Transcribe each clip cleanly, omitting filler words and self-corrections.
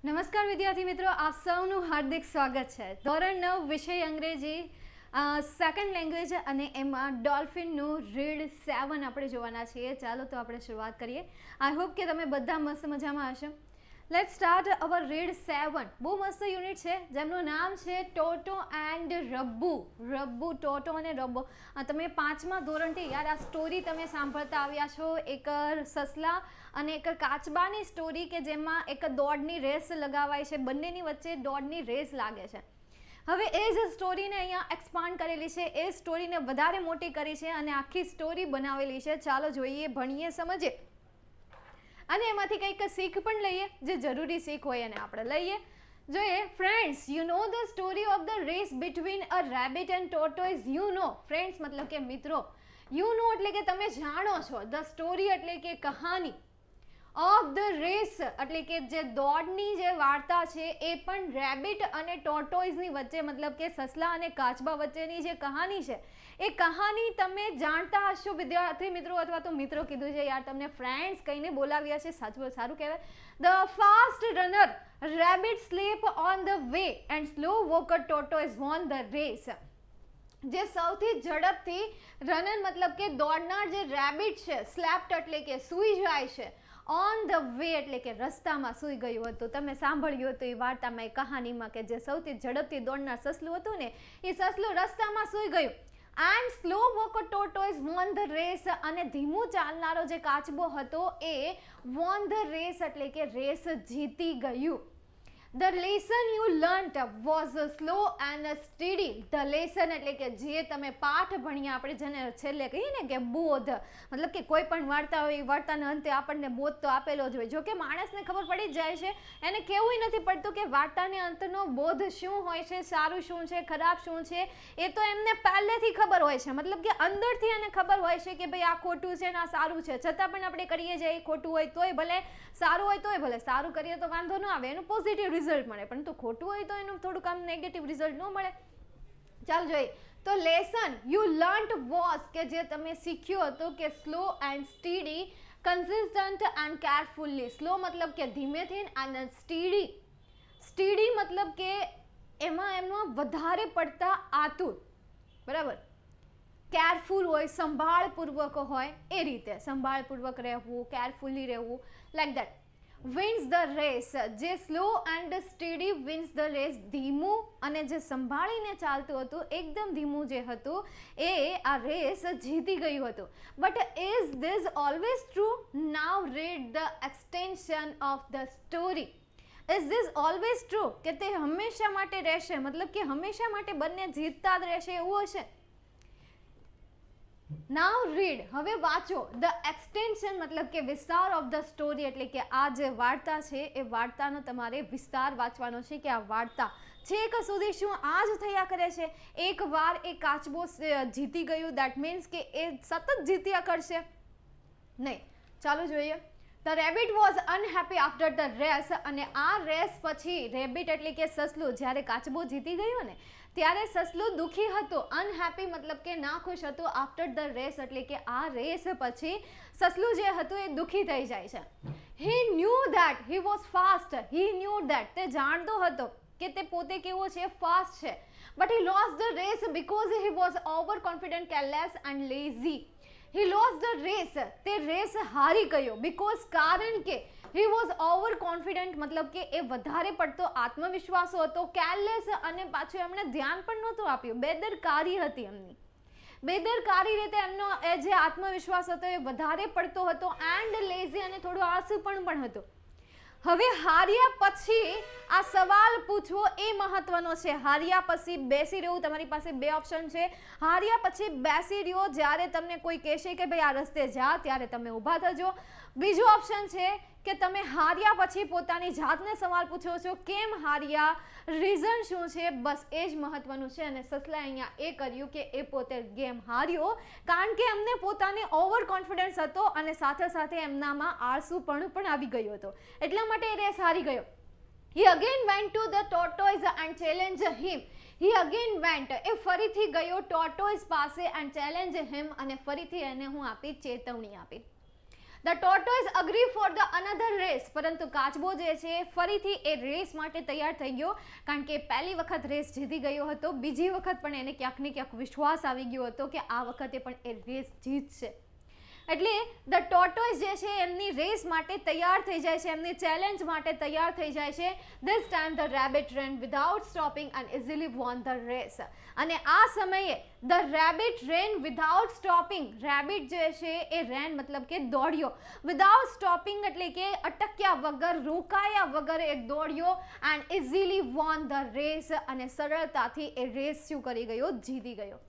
નમસ્કાર વિદ્યાર્થી મિત્રો, આપ સૌનું હાર્દિક સ્વાગત છે. ધોરણ 9 વિષય અંગ્રેજી સેકન્ડ લેંગ્વેજ અને એમાં ડોલ્ફિનનું રીડ 7 આપણે જોવાના છીએ. ચાલો તો આપણે શરૂઆત કરીએ. આઈ હોપ કે તમે બધા મસ્ત મજામાં હશો. Let's start our read 7. બહુ મસ્ત યુનિટ છે જેમનું નામ છે ટોટો એન્ડ રબ્બુ. રબ્બુ, ટોટો અને રબ્બો. તમે 5મા ધોરણથી યાર આ સ્ટોરી તમે સાંભળતા આવ્યા છો. એક સસલા અને એક કાચબાની સ્ટોરી કે જેમાં એક દોડની રેસ લગાવાય છે, બંનેની વચ્ચે દોડની રેસ લાગે છે. હવે એ જ સ્ટોરીને અહીંયા એક્સપાન્ડ કરેલી છે, એ સ્ટોરીને વધારે મોટી કરી છે અને આખી સ્ટોરી બનાવેલી છે. ચાલો જોઈએ, ભણીએ, સમજીએ અને એમાંથી કંઈક શીખ પણ લઈએ, જે જરૂરી શીખ હોય એને આપણે લઈએ. જોઈએ friends, you know the story of the race between a rabbit and tortoise. You know, friends મતલબ કે મિત્રો. યુ નો એટલે કે તમે જાણો છો. ધ સ્ટોરી એટલે કે કહાની. ઓફ ધ રેસ એટલે કે જે દોડની જે વાર્તા છે એ પણ રેબિટ અને ટોર્ટોઇઝની વચ્ચે, મતલબ કે સસલા અને કાચબા વચ્ચેની જે કહાની છે એ કહાની તમે જાણતા હશો વિદ્યાર્થી મિત્રો, અથવા તો મિત્રો કીધું છે યાર તમને, ફ્રેન્ડ્સ કહીને બોલાવ્યા છે, સારું કહેવાય. The fast runner rabbit sleep on the way and slow walker tortoise won the race. જે સૌથી ઝડપથી રનર મતલબ કે દોડનાર જે રેબિટ છે, સ્લેપ્ટ એટલે કે સૂઈ જાય છે, ઓન ધ વે એટલે કે રસ્તામાં સૂઈ ગયું હતું. તમે સાંભળ્યું હતું એ વાર્તામાં, એ કહાનીમાં, કે જે સૌથી ઝડપથી દોડનાર સસલું હતું ને એ સસલું રસ્તામાં સૂઈ ગયું. And slow walker tortoise won the race, અને ધીમું ચાલનારો જે કાચબો હતો એ વોન ધ રેસ એટલે કે રેસ જીતી ગયું. The lesson you learnt was slow and steady. The lesson એટલે કે જે તમે પાઠ ભણ્યા, આપણે જેને છેલ્લે કહીએ ને કે બોધ, મતલબ કે કોઈ પણ વાર્તા હોય એ વાર્તાના અંતે આપણને બોધ તો આપેલો જ હોય. જો કે માણસને ખબર પડી જ જાય છે, એને કહેવું નથી પડતું કે વાર્તાને અંતનો બોધ શું હોય છે, સારું શું છે, ખરાબ શું છે. એ તો એમને પહેલેથી ખબર હોય છે, મતલબ કે અંદરથી એને ખબર હોય છે કે ભાઈ આ ખોટું છે ને આ સારું છે. છતાં પણ આપણે કરીએ છીએ, ખોટું હોય તોય ભલે, સારું હોય તોય ભલે. સારું કરીએ તો વાંધો ન આવે, એનું પોઝિટિવ રિઝલ્ટ મળે, પરંતુ ખોટું હોય તો એનું થોડુંક આમ નેગેટિવ રિઝલ્ટ ન મળે. ચાલ જોઈએ તો લેસન યુ લર્ન્ટ વોઝ, કે જે તમે શીખ્યો હતો કે slow and steady, consistent and carefully. Slow મતલબ કે ધીમેથી, અને સ્ટીડી, સ્ટીડી મતલબ કે એમાં વધારે પડતા આતુર, બરાબર. કેરફુલ હોય, સંભાળપૂર્વક હોય, એ રીતે સંભાળપૂર્વક રહેવું, કેરફુલી રહેવું, like that. Wins the race, જે slow and steady wins the race, ધીમું અને જે સંભાળીને ચાલતું હતું, એકદમ ધીમું જે હતું, એ આ રેસ જીતી ગયું હતું. But is this always true? Now read the extension of the story. Is this always true, કે તે હંમેશા માટે રહેશે, મતલબ કે હંમેશા માટે બંને જીતતા જ રહેશે એવું હશે. નાવ રીડ, હવે વાંચો. ધ એક્સટેન્શન મતલબ કે વિસ્તાર ઓફ ધ સ્ટોરી, એટલે કે આ જે વાર્તા છે એ વાર્તાનો તમારે વિસ્તાર વાંચવાનો છે, કે આ વાર્તા છેક સુધી શું આ જ થયા કરે છે. એકવાર એ કાચબો જીતી ગયું, દેટ મીન્સ કે એ સતત જીત્યા કરશે નહીં. ચાલો જોઈએ. The rabbit was unhappy after the race, અને આ રેસ પછી રેબિટ એટલે કે સસલું, જ્યારે કાચબો જીતી ગયો ને ત્યારે સસલું દુઃખી હતું. અનહેપી મતલબ કે ના ખુશ હતું. આફ્ટર ધ રેસ એટલે કે આ રેસ પછી સસલું જે હતું એ દુઃખી થઈ જાય છે. હી knew that he was fast. He knew that, તે જાણતો હતો કે તે પોતે કેવો છે, ફાસ્ટ છે. But he lost the race because he was over confident, careless and lazy. He lost the race, તે રેસ હારી ગયો. બીકોઝ, કારણ કે હી વોઝ ઓવર કોન્ફિડન્ટ મતલબ કે એ વધારે પડતો આત્મવિશ્વાસો હતો. કેરલેસ, અને પાછું એમણે ધ્યાન પણ નહોતું આપ્યું. બેદરકારી હતી એમની. બેદરકારી રીતે એમનો એ જે આત્મવિશ્વાસ હતો એ વધારે પડતો હતો. એન્ડ લેઝી, અને થોડું આળસુપણું પણ હતું. હવે હાર્યા પછી આ સવાલ પૂછવો એ મહત્વનો છે. હાર્યા પછી બેસી રહેવું, તમારી પાસે બે ઓપ્શન છે. હાર્યા પછી બેસી રહ્યો, જ્યારે તમને કોઈ કહેશે કે ભાઈ આ રસ્તે જા, ત્યારે તમે ઊભા થજો. બીજો ઓપ્શન છે કે તમે હાર્યા પછી પોતાની જાતને સવાલ પૂછો છો, કેમ હાર્યા, રીઝન શું છે. બસ એ જ મહત્વનું છે. અને સસલાએ અહીંયા એ કર્યું કે એ પોતે ગેમ હાર્યો, કારણ કે એમને પોતાને ઓવર કોન્ફિડન્સ હતો, અને સાથે સાથે એમનામાં આળસુપણું પણ આવી ગયું હતું. એટલા માટે એ રેસ હારી ગયો. He again went to the tortoise and challenged him. He again went, એ ફરીથી ગયો tortoise પાસે and challenged him, અને ફરીથી એને હું આપી ચેતવણી આપી. The tortoise agree for the another race. પરંતુ કાચબો જે છે ફરીથી એ રેસ માટે તૈયાર થઈ ગયો, કારણ કે પહેલી વખત રેસ જીતી ગયો હતો. બીજી વખત પણ એને ક્યાંક ને ક્યાંક વિશ્વાસ આવી ગયો હતો કે આ વખતે પણ એ રેસ જીતશે. એટલે ધ ટોર્ટોઇઝ જે છે એમની રેસ માટે તૈયાર થઈ જાય છે, એમની ચેલેન્જ માટે તૈયાર થઈ જાય છે. This time the rabbit ran without stopping and easily won the race. અને આ સમયે the rabbit ran without stopping. Rabbit જે છે એ રેન મતલબ કે દોડ્યો, વિધાઉટ સ્ટોપિંગ એટલે કે અટક્યા વગર, રોકાયા વગર એ દોડ્યો, and easily won the race. અને સરળતાથી એ રેસ શું કરી ગયો? જીતી ગયો.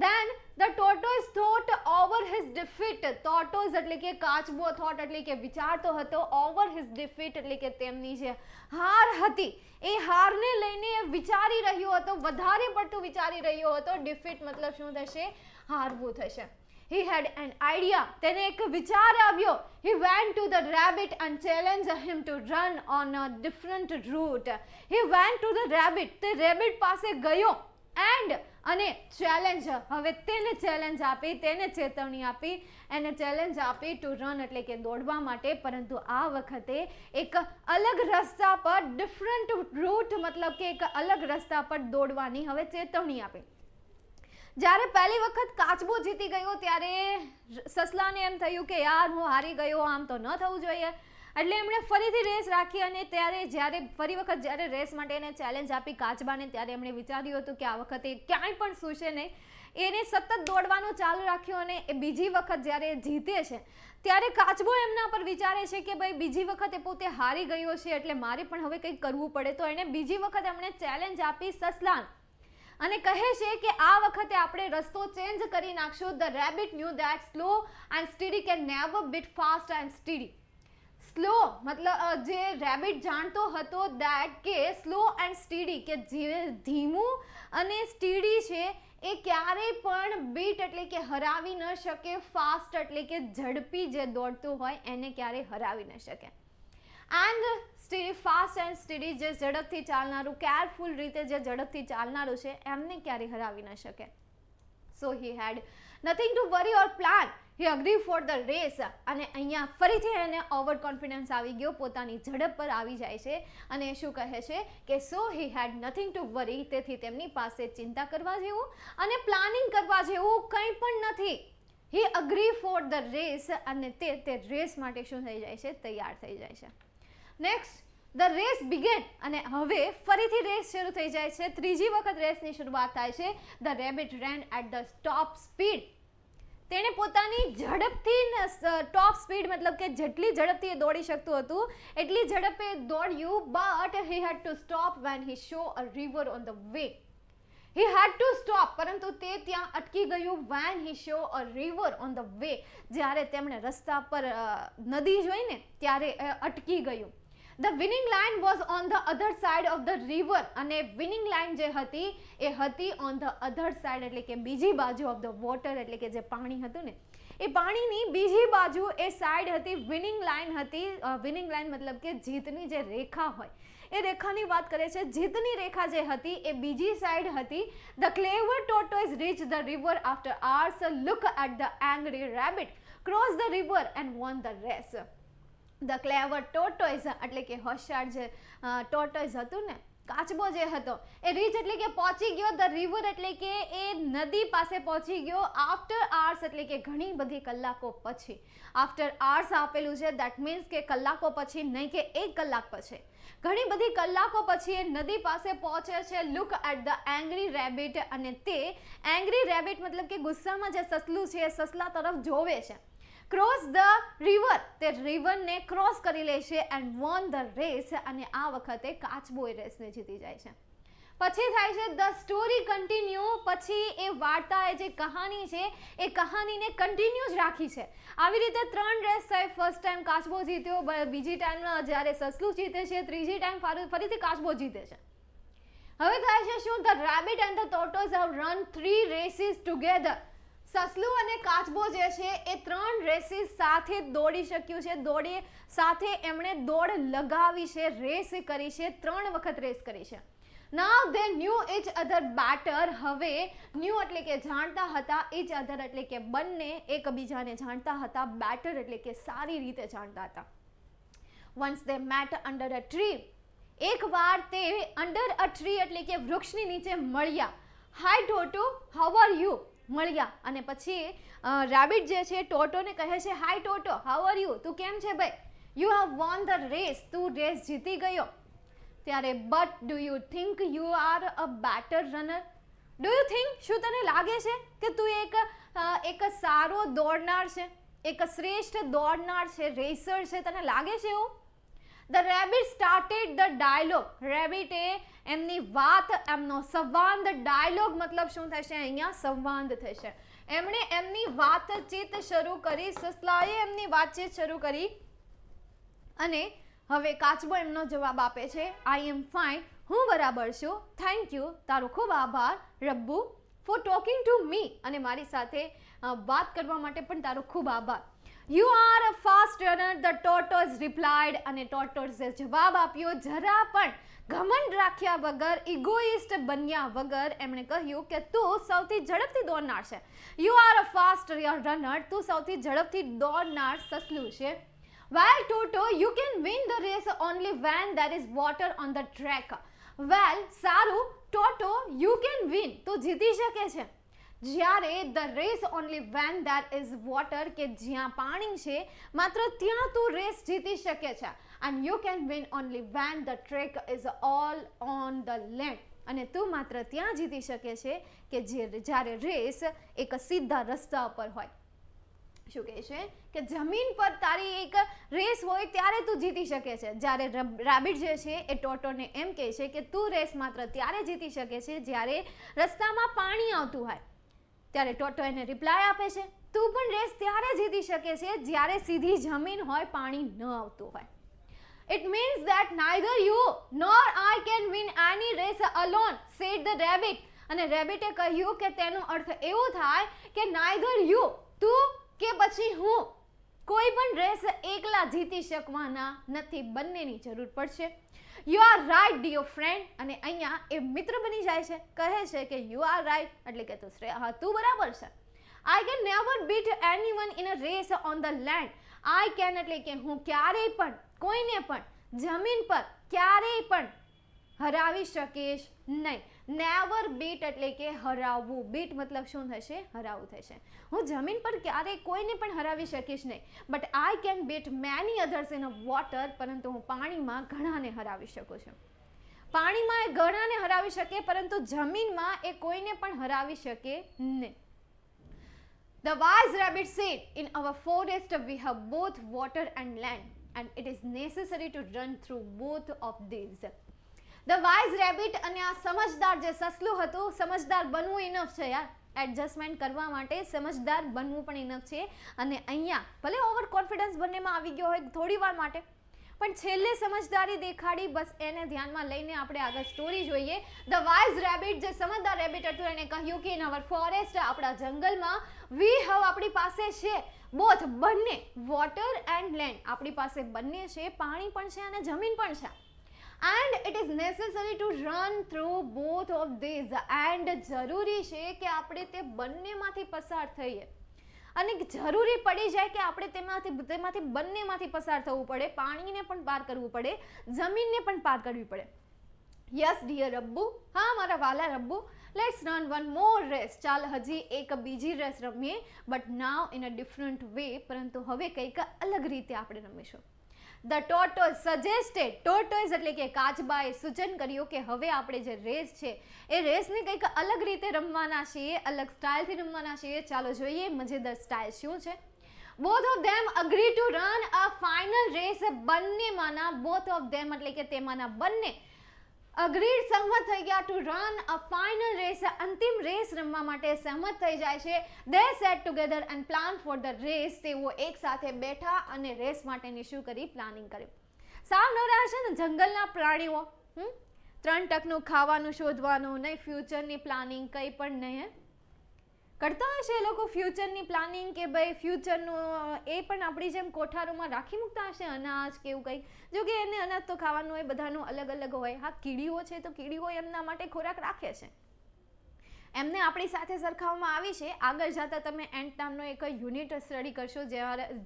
Then the tortoise thought over his defeat. Tortoise એટલે કે કાચબો, thought એટલે કે વિચારતો હતો, over his defeat એટલે કે તેમની જે હાર હતી એ હારને લઈને વિચારી રહ્યો હતો, વધારે પડતું વિચારી રહ્યો હતો. defeat મતલબ શું થશે? હારવું થશે. He had an idea. તેને એક વિચાર આવ્યો. He went to the rabbit and challenged him to run on a different route. He went to the rabbit. તે rabbit પાસે ગયો અને ચેલેન્જ, હવે તેને ચેલેન્જ આપી, તેને ચેતવણી આપી, એને ચેલેન્જ આપી ટુ રન એટલે કે દોડવા માટે. પરંતુ આ વખતે એક અલગ રસ્તા પર, ડિફરન્ટ રૂટ મતલબ કે એક અલગ રસ્તા પર દોડવાની હવે ચેતવણી આપી. જ્યારે પહેલી વખત કાચબો જીતી ગયો ત્યારે સસલાને એમ થયું કે યાર હું હારી ગયો, આમ તો ન થવું જોઈએ. એટલે એમણે ફરીથી રેસ રાખી. અને ત્યારે જ્યારે ફરી વખત જ્યારે રેસ માટે એને ચેલેન્જ આપી કાચબાને, ત્યારે એમણે વિચાર્યું હતું કે આ વખતે ક્યાંય પણ સૂશે નહીં. એને સતત દોડવાનું ચાલુ રાખ્યું. અને એ બીજી વખત જ્યારે જીતે છે ત્યારે કાચબો એમના પર વિચારે છે કે ભાઈ બીજી વખત એ પોતે હારી ગયો છે, એટલે મારે પણ હવે કંઈક કરવું પડે. તો એને બીજી વખત એમણે ચેલેન્જ આપી સસલાને અને કહે છે કે આ વખતે આપણે રસ્તો ચેન્જ કરી નાખશું. The rabbit knew that slow and steady can never beat fast and steady. Slow મતલબ જે રેબિટ જાણતો હતો દેટ કે સ્લો એન્ડ સ્ટીડી, કે જે ધીમું અને સ્ટીડી છે એ ક્યારેય પણ બીટ એટલે કે હરાવી ન શકે, ફાસ્ટ એટલે કે ઝડપી જે દોડતું હોય એને ક્યારેય હરાવી ન શકે. And steady, fast and steady જે ઝડપથી ચાલનારું, કેરફુલ રીતે જે ઝડપથી ચાલનારું છે એમને ક્યારેય હરાવી ન શકે. So he had nothing to worry or plan. He agreed for the race. અને અહીંયા ફરીથી એને ઓવર કોન્ફિડન્સ આવી ગયો, પોતાની ઝડપ પર આવી જાય છે. અને શું કહે છે કે સો he had nothing to worry. તેથી તેમની પાસે ચિંતા કરવા જેવું અને પ્લાનિંગ કરવા જેવું કંઈ પણ નથી. He agreed for the race. અને તે રેસ માટે શું થઈ જાય છે? તૈયાર થઈ જાય છે. Next the race began. અને હવે ફરીથી રેસ શરૂ થઈ જાય છે. ત્રીજી વખત રેસની શરૂઆત થાય છે. The rabbit ran at the top speed. તેણે પોતાની ઝડપથી, ટોપ સ્પીડ મતલબ કે જેટલી ઝડપથી એ દોડી શકતું હતું એટલી ઝડપે દોડ્યું. But he had to stop when he saw a river on the way. He had to stop, પરંતુ તે ત્યાં અટકી ગયું. When he saw a river on the way, જ્યારે તેમણે રસ્તા પર નદી જોઈને ત્યારે અટકી ગયું. The winning line was on the other side of the river. અને વિનિંગ લાઇન જે હતી એ હતી ઓન ધ અધર સાઇડ એટલે કે બીજી બાજુ ઓફ ધ વોટર, એટલે કે જે પાણી હતું ને એ પાણીની બીજી બાજુ એ સાઇડ હતી, વિનિંગ લાઇન હતી. વિનિંગ લાઇન મતલબ કે જીતની જે રેખા હોય એ રેખાની વાત કરે છે. જીતની રેખા જે હતી એ બીજી સાઇડ હતી. The clever tortoise reach the river after hours. Look at the angry rabbit cross the river and won the race. The clever tortoise એટલે કે હોશિયાર જે ટોર્ટોઇઝ હતું ને, કાચબો જે હતો એ રીચ એટલે કે પહોંચી ગયો. ધ રિવર એટલે કે એ નદી પાસે પહોંચી ગયો. આફ્ટર hours એટલે કે ઘણી બધી કલાકો પછી. આફ્ટર hours આપેલું છે, દેટ મીન્સ કે કલાકો પછી, નહીં કે 1 કલાક પછી. ઘણી બધી કલાકો પછી એ નદી પાસે પહોંચે છે. Look at the angry rabbit. અને તે એંગ્રી રેબિટ મતલબ કે ગુસ્સામાં જે સસલું છે એ સસલા તરફ જોવે છે. ક્રોસ ધ રિવર, તે રિવરને ક્રોસ કરી લે છે. And won the race. અને આ વખતે કાચબો એ રેસને જીતી જાય છે. પછી થાય છે ધ સ્ટોરી કન્ટિન્યુ. પછી એ વાર્તા, એ જે કહાની છે એ કહાનીને કન્ટિન્યુ જ રાખી છે. આવી રીતે 3 રેસ થઈ. ફર્સ્ટ ટાઈમ કાચબો જીત્યો, બીજી ટાઈમ જ્યારે સસલું જીતે છે, ત્રીજી ટાઈમ ફરીથી કાચબો જીતે છે. હવે થાય છે શું? The rabbit and the tortoise have run 3 races together. સસલું અને કાચબો જે છે એ 3 રેસીસ સાથે દોડી શક્યું છે. દોડી સાથે એમણે દોડ લગાવી છે, રેસ કરી છે, 3 વખત રેસ કરી છે. નાઉ દે ન્યૂ ઇચ અધર બેટર. હવે ન્યૂ એટલે કે જાણતા હતા, ઇચ અધર એટલે કે બંને એકબીજાને જાણતા હતા, બેટર એટલે કે સારી રીતે જાણતા હતા. Once they met under a tree. એકવાર તે અંડર અ ટ્રી એટલે કે વૃક્ષની નીચે મળ્યા. Hi Toto, how are you મળ્યા. અને પછી રેબિટ જે છે ટોટોને કહે છે, hi Toto, how are you, તું કેમ છે ભાઈ? You have won the race, તું રેસ જીતી ગયો. ત્યારે but do you think you are a better runner. Do you think, શું તને લાગે છે કે તું એક સારો દોડનાર છે, એક શ્રેષ્ઠ દોડનાર છે, રેસર છે, તને લાગે છે એવું? The rabbit started the dialogue. રેબિટે એમની વાત, એમનો સંવાદ, ડાયલોગ મતલબ શું થશે અહીંયા? સંવાદ થશે. એમણે એમની વાતચીત શરૂ કરી, સસલાએ એમની વાતચીત શરૂ કરી. અને હવે કાચબો એમનો જવાબ આપે છે, આઈ એમ ફાઇન, હું બરાબર છું, થેન્ક યુ, તારો ખૂબ આભાર રબ્બુ, ફોર ટોકિંગ ટુ મી, અને મારી સાથે વાત કરવા માટે પણ તારો ખૂબ આભાર. You are a fast runner, the tortoise replied. અને ટોર્ટોઇઝે જવાબ આપ્યો જરા પણ ઘમંડ રાખ્યા વગર, ઇગોઇસ્ટ બન્યા વગર. એમણે કહ્યું કે તું સૌથી ઝડપથી દોડનાર છે. You are a fast runner, તું સૌથી ઝડપથી દોડનાર સસલું છે. Well, Toto, you can win the race only when there is water on the track. Well, સારું ટોટો, you can win, તું જીતી શકે છે જ્યારે the race only when there is water, કે જ્યાં પાણી છે માત્ર ત્યાં તું રેસ જીતી શકે છે. and you can win only when the track is all on the land. અને તું માત્ર ત્યાં જીતી શકે છે કે જ્યારે રેસ એક સીધા રસ્તા પર હોય. શું કહે છે કે જમીન પર તારી એક રેસ હોય ત્યારે તું જીતી શકે છે. જ્યારે રેબિટ જે છે એ ટોટોને એમ કહે છે કે તું રેસ માત્ર ત્યારે જીતી શકે છે જ્યારે રસ્તામાં પાણી આવતું હોય. ત્યારે ટોટો એને રિપ્લાય આપે છે, તું પણ રેસ ત્યારે જીતી શકે છે જ્યારે સીધી જમીન હોય, પાણી ન આવતું હોય. It means that neither you nor I can win any race alone, said the rabbit. અને રેબિટે કહ્યું કે તેનો અર્થ એવો થાય કે neither you, તું કે પછી હું, કોઈ પણ રેસ એકલા જીતી શકવાના નથી, બંનેની જરૂર પડશે. You are right dear friend. અને અહીંયા એ મિત્ર બની જાય છે, કહે છે કે યુ આર રાઇટ એટલે કે તું બરાબર છે. I can never beat anyone in a race on the land. I can એટલે કે હું ક્યારેય પણ કોઈને પણ જમીન પર ક્યારેય પણ હરાવી શકીશ નહીં. નેવર બીટ એટલે કે હરાવવું. બીટ મતલબ શું થશે? હરાવવું થશે. હું જમીન પર ક્યારેય કોઈને પણ હરાવી શકીશ નહીં. But I can bit many others in a water. પરંતુ હું પાણીમાં ઘણાને હરાવી શકું છું. પાણીમાં એ ઘણાને હરાવી શકે, પરંતુ જમીનમાં એ કોઈને પણ હરાવી શકે નહીં. The wise rabbit said, in our forest we have both water and land, and it is necessary to run through both of these. The wise rabbit, અને આ સમજદાર જે સસલું હતું, સમજદાર બનવું ઇનફ છે યાર, એડજસ્ટમેન્ટ કરવા માટે સમજદાર બનવું પણ ઇનફ છે. અને અહીંયા ભલે ઓવર કોન્ફિડન્સ બંનેમાં આવી ગયો હોય થોડી વાર માટે, પણ છેલ્લે સમજદારી દેખાડી. બસ એને ધ્યાનમાં લઈને આપણે આગળ સ્ટોરી જોઈએ. ધ વાઇઝ રેબિટ, જે સમજદાર રેબિટ હતું, એને કહ્યું કે ઇન અવર ફોરેસ્ટ, આપણા જંગલમાં, વી હેવ, આપણી પાસે છે, બોથ બંને, વોટર એન્ડ લેન્ડ, આપણી પાસે બંને છે, પાણી પણ છે અને જમીન પણ છે. And it is necessary to run through both of these. and જરૂરી છે કે આપણે તે બંનેમાંથી પસાર થઈએ. અને જરૂરી પડી જાય કે આપણે તેમાંથી બંનેમાંથી પસાર થવું પડે. પાણીને પણ પાર કરવું પડે, જમીનને પણ પાર કરવી પડે. યસ ડિયર રબ્બુ, હા મારા વાલા Rabbu, let's run one more race. ચાલ હજી એક બીજી રેસ રમીએ, but now in a different way. પરંતુ હવે કંઈક અલગ રીતે આપણે રમીશું. The tortoise suggested. ટોર્ટોઇઝ એટલે કે કાચબાએ સૂચન કર્યું કે હવે આપણે જે રેસ છે એ રેસને કંઈક અલગ રીતે રમવાના છીએ, અલગ સ્ટાઇલથી રમવાના છીએ. ચાલો જોઈએ મજેદાર સ્ટાઇલ શું છે. Both of them agree to run a final race. બંનેમાંના, બોથ ઓફ ધેમ એટલે કે તેમાંના બંને અગ્રીડ, સહમત થઈ ગયા, to run a final race, અંતિમ રેસ રમવા માટે સહમત થઈ જાય છે. They sat together and plan for the race. તેઓ એક સાથે બેઠા અને રેસ માટેની શું કરી? પ્લાનિંગ કર્યું. સાવ નવરા છે ને જંગલના પ્રાણીઓ, 3 ટકનું ખાવાનું શોધવાનું નહીં, ફ્યુચરની પ્લાનિંગ કંઈ પણ નહીં. કરતા હશે એ લોકો ફ્યુચરની પ્લાનિંગ કે ભાઈ ફ્યુચરનું એ પણ આપણી જેમ કોઠારોમાં રાખી મૂકતા હશે અનાજ કે એવું કંઈક. જો કે એને અનાજ તો ખાવાનું હોય, બધાનું અલગ અલગ હોય. હા, કીડીઓ છે તો કીડીઓ એમના માટે ખોરાક રાખે છે, એમને આપણી સાથે સરખાવવામાં આવી છે. આગળ જતા તમે એન્ટ નામનો એક યુનિટ સ્ટડી કરશો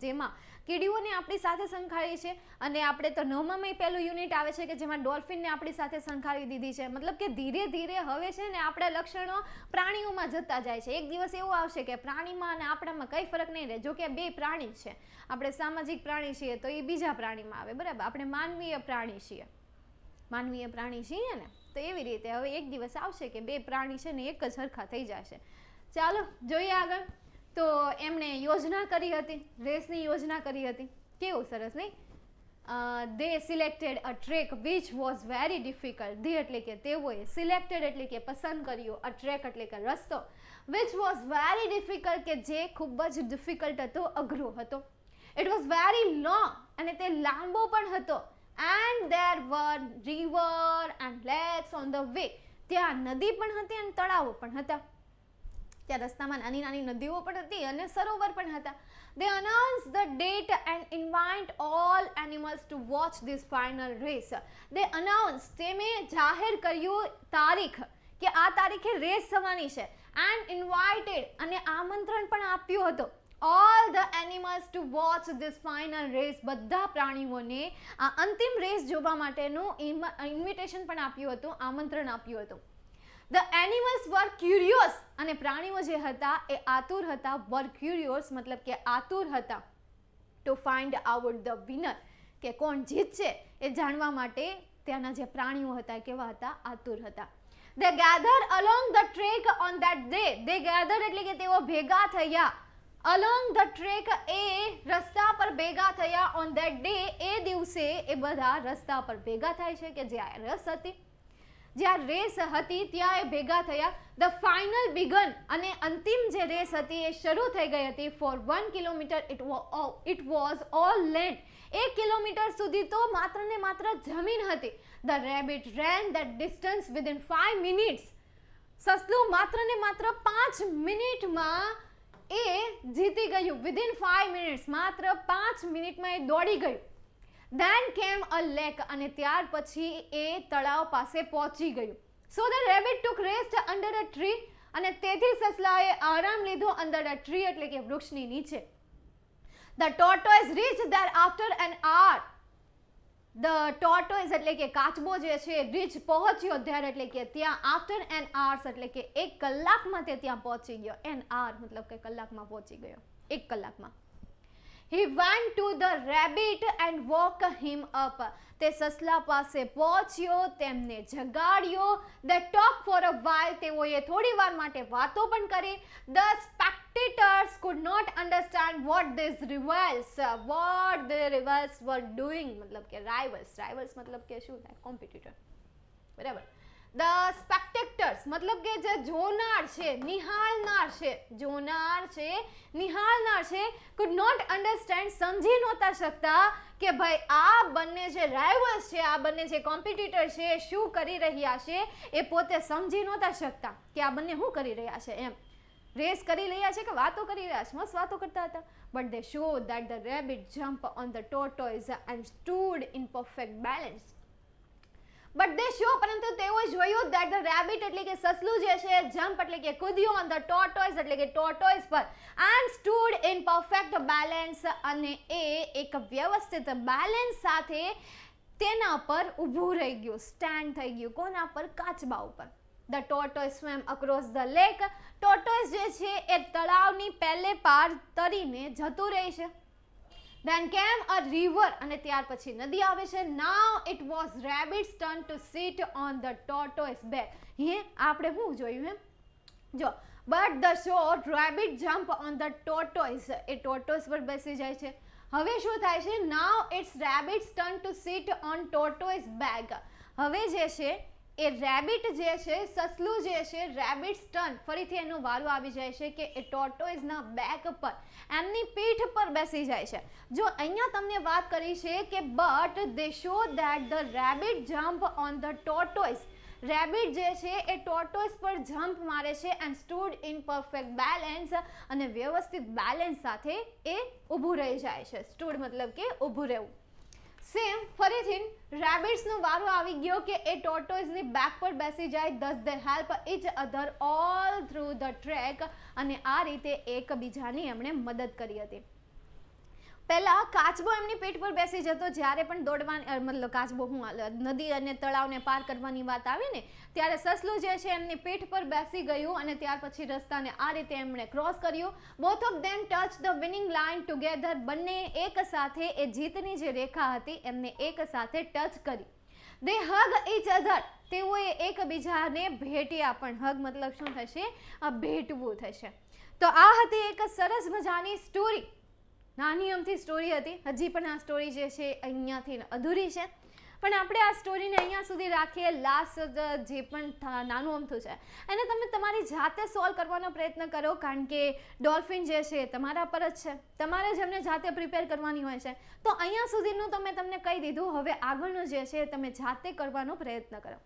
જેમાં કીડીઓને આપણી સાથે સંખાળી છે, અને આપણે તો 9માં પહેલું યુનિટ આવે છે કે જેમાં ડોલ્ફિનને આપણી સાથે સંખાળી દીધી છે. મતલબ કે ધીરે ધીરે હવે છે ને આપણા લક્ષણો પ્રાણીઓમાં જતા જાય છે. એક દિવસ એવું આવશે કે પ્રાણીમાં અને આપણામાં કંઈ ફરક નહીં રહે. જો કે બે પ્રાણી છે, આપણે સામાજિક પ્રાણી છીએ તો એ બીજા પ્રાણીમાં આવે, બરાબર. આપણે માનવીય પ્રાણી છીએ ને, તો એવી રીતે હવે એક દિવસ આવશે કે બે પ્રાણી છે ને એક જ સરખા થઈ જશે. ચાલો જોઈએ આગળ. તો એમણે યોજના કરી હતી, રેસની યોજના કરી હતી. કેવું સરસ નહીં? They selected a track which was very difficult. They એટલે કે તેઓએ, સિલેક્ટેડ એટલે કે પસંદ કર્યો, અ ટ્રેક એટલે કે રસ્તો, વિચ વોઝ વેરી ડિફિકલ્ટ કે જે ખૂબ જ ડિફિકલ્ટ હતો, અઘરો હતો. ઇટ વોઝ વેરી લોંગ અને તે લાંબો પણ હતો. And there were river and lakes on the way. ત્યાં નદી પણ હતી અને તળાવો પણ હતા. ત્યાં રસ્તામાં નાની નાની નદીઓ પણ હતી અને સરોવર પણ હતા. They announced the date and invite all animals to watch this final race. They announced, તેમે જાહેર કર્યું તારીખ કે આ તારીખે રેસ થવાની છે. And invited અને આમંત્રણ પણ આપ્યું હતું all the animals to watch this final race. બધા પ્રાણીઓને આ અંતિમ રેસ જોવા માટેનું ઇન્વિટેશન પણ આપ્યું હતું, આમંત્રણ આપ્યું હતું. The animals were curious અને પ્રાણીઓ જે હતા એ આતુર હતા. were curious મતલબ કે આતુર હતા to find out the winner કે કોણ જીતશે એ જાણવા માટે. ત્યાંના જે પ્રાણીઓ હતા કેવા હતા? આતુર હતા. They gathered along the track on that day. They gathered એટલે કે તેઓ ભેગા થયા. along the track એ રસ્તા પર ભેગા થયા. on that day એ દિવસે એ બધા રસ્તા પર ભેગા થાય છે કે જ્યાં રસ હતી, જ્યાં રેસ હતી ત્યાં એ ભેગા થયા. the final began અને અંતિમ જે રેસ હતી એ શરૂ થઈ ગઈ હતી. for 1 kilometer it was all land. 1 kilometre સુધી તો માત્ર ને માત્ર જમીન હતી. the rabbit ran that distance within 5 minutes. સસલું માત્ર ને માત્ર 5 મિનિટમાં એ જીતી ગયું. within 5 minutes માત્ર 5 મિનિટમાં એ દોડી ગયું. then came a lake અને ત્યાર પછી એ તળાવ પાસે પહોંચી ગયું. so the rabbit took rest under a tree અને તેથી સસલાએ આરામ લીધો under a tree એટલે કે વૃક્ષની નીચે. the tortoise reached there after an hour. the tortoise એટલે કે કાચબો જે છે રીચ પહોંચ્યો there એટલે કે ત્યાં after an hour એટલે કે 1 કલાકમાં તે ત્યાં પહોંચી ગયો. an hour મતલબ કે કલાકમાં પહોંચી ગયો, 1 કલાકમાં. he went to the rabbit and woke him up. તે સસલા પાસે પહોંચ્યો, તેમને જગાડ્યો. they talked for a while. તેઓએ થોડી વાર માટે વાતો પણ કરી. the spectators could not understand what the rivals were doing. મતલબ કે rivals મતલબ કે શું થાય? કોમ્પિટિટર, બરાબર. the spectators મતલબ કે જે જોનાર છે, નિહાળનાર છે, could not understand સમજી નહોતા શકતા કે ભાઈ આ બંને જે રાઇવલ્સ છે, આ બંને જે કોમ્પિટિટર છે શું કરી રહ્યા છે. એ પોતે સમજી નહોતા શકતા કે આ બંને શું કરી રહ્યા છે. એમ રેસ કરી રહ્યા છે કે વાતો કરી રહ્યા છે? મસ્ત વાતો કરતા હતા. but they showed that the rabbit jumped on the tortoise and stood in perfect balance. પરંતુ તેઓએ જોયું that the rabbit એટલે કે સસલું જે છે જમ્પ એટલે કે કૂદ્યું on the tortoise એટલે કે ટોર્ટોઇઝ પર and stood in perfect balance અને એ એક વ્યવસ્થિત બેલેન્સ સાથે તેના પર ઊભું રહી ગયું, સ્ટેન્ડ થઈ ગયું. કોના પર? કાચબા ઉપર. the tortoise swam across the lake. Tortoise જે છે એ તળાવની પહેલે પાર તરીને જતું રહે છે. then came a river અને ત્યાર પછી નદી આવે છે. now it was rabbit's turn to sit on the tortoise back. હે આપણે શું જોયું? એમ જો, but the short rabbit jump on the tortoise. A tortoise પર બેસી જાય છે. હવે શું થાય છે? now it's rabbit's turn to sit on tortoise back. હવે જે છે એ રેબિટ જે છે, સસલું જે છે, રેબિટ્સ ટર્ન ફરીથી એનો વારો આવી જાય છે કે એ ટોર્ટોઇઝના બેક પર, એમની પીઠ પર બેસી જાય છે. જો અહીંયા તમને વાત કરી છે કે but they show that the rabbit jump on the tortoise. Rabbit જે છે એ ટોર્ટોઇસ પર જમ્પ મારે છે and stood in perfect balance, અને વ્યવસ્થિત બેલેન્સ સાથે એ ઊભું રહી જાય છે. સ્ટૂડ મતલબ કે ઊભું રહેવું. સેમ ફરીથી રેબિટ્સનો વારો આવી ગયો કે એ ટોર્ટોઇસની બેક પર બેસી જાય. Thus they help each other all through the track, અને આ રીતે એકબીજાની એમણે મદદ કરી હતી. પહેલા કાચબો એમની પીઠ પર બેસી જતો, જ્યારે પણ દોડવાની મતલબ કાચબો નદી અને તળાવને પાર કરવાની વાત આવી ને ત્યારે સસલું જે છે એમની પીઠ પર બેસી ગયું, અને ત્યાર પછી રસ્તાને આ રીતે એમણે ક્રોસ કર્યું. Both of them touch the winning line together. બંને એક સાથે એ જીતની જે રેખા હતી એમને એક સાથે ટચ કરી. દે હગ ઈચ અધર. તેઓએ એકબીજાને ભેટ્યા. પણ હગ મતલબ શું થશે? આ ભેટવું થશે. તો આ હતી એક સરસ મજાની સ્ટોરી. નાની અમથી સ્ટોરી હતી. હજી પણ આ સ્ટોરી જે છે અહીંયાથી અધૂરી છે, પણ આપણે આ સ્ટોરીને અહીંયા સુધી રાખીએ. લાસ્ટ જે પણ નાનું અમથું છે એને તમે તમારી જાતે સોલ્વ કરવાનો પ્રયત્ન કરો, કારણ કે ડોલ્ફિન જે છે તમારા પર જ છે, તમારે જ એમને જાતે પ્રિપેર કરવાની હોય છે. તો અહીંયા સુધીનું તમને કહી દીધું. હવે આગળનું જે છે તમે જાતે કરવાનો પ્રયત્ન કરો.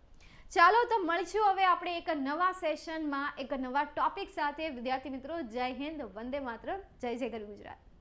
ચાલો તો મળીશું હવે આપણે એક નવા સેશનમાં એક નવા ટોપિક સાથે. વિદ્યાર્થી મિત્રો, જય હિન્દ, વંદે માતરમ, જય જય ગરવી ગુજરાત.